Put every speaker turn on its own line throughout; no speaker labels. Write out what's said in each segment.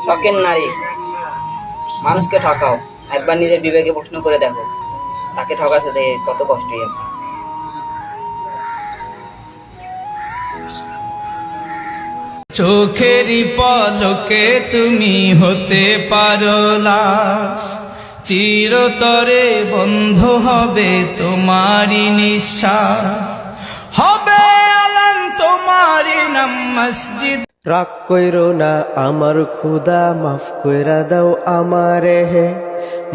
শখের নারী, মানুষকে ঠকাও, একবার নিজের বিবেকে প্রশ্ন করে দেখো, তাকে ঠকাতে দেখে কত কষ্টই আছে।
চোখেরই পলকে তুমি হতে পারো লাশ, চিরতরে বন্ধ হবে তোমারই নিঃশ্বাস, হবে আলান তোমারই নাম মসজিদ।
রাগ কইরো না আমার খুদা, মাফ কইরা দাও আমারে হে,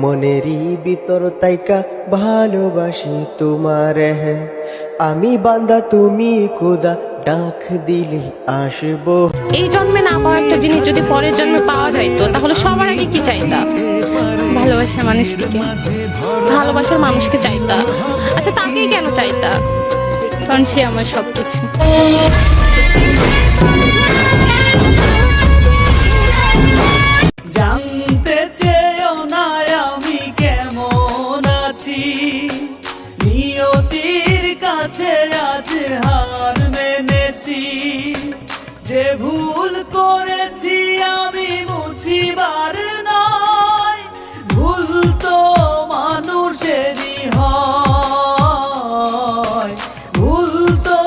মনেরই ভিতর তাইকা ভালোবাসি তোমারে হে, আমি বান্দা তুমি খুদা, ডাক দিলে আসবো।
এই জন্মে না পাওয়া একটা জিনিস যদি পরের জন্মে পাওয়া যাইতো, তাহলে সবার আগে কি চাইতা? ভালোবাসার মানুষটিকে, ভালোবাসার মানুষকে চাইতা। আচ্ছা, তাকেই কেন চাইতা? কারণ সে আমার সবকিছু।
জানতে চেয়েও না আমি কেমন আছি, নিয়তির কাছে আজ হার মেনেছি, যে ভুল করেছি আমি মুছিবার নয়, ভুল তো মানুষেরই হয়, ভুল তো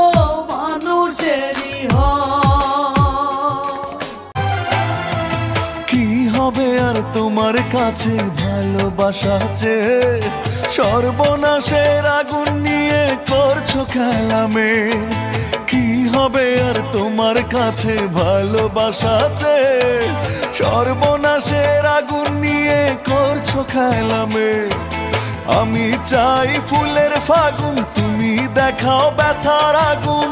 মানুষেরই হয়।
কি হবে আর তোমার কাছে ভালোবাসা চেয়ে, সর্বনাশের আগুন নিয়ে করছো খেলামে। কি হবে আর তোমার কাছে ভালোবাসা চেয়ে, সর্বনাশের আগুন নিয়ে করছো খেলামে। আমি চাই ফুলের ফাগুন, তুমি দেখাও ব্যথার আগুন।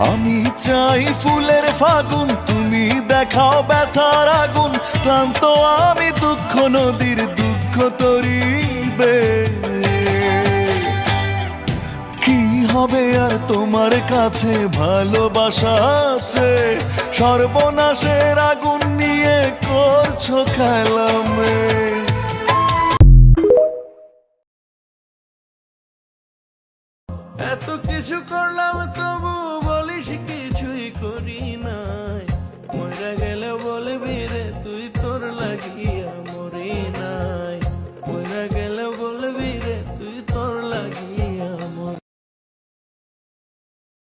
আমি চাই ফুলের ফাগুন, তুমি দেখাও ব্যথার আগুন। ক্লান্ত আমি দুঃখ নদীর দুঃখ তরিবে। কি হবে আর তোমার কাছে ভালোবাসা আছে, সর্বনাশের আগুন নিয়ে করছো খেলামে।
এত কিছু করলাম তবু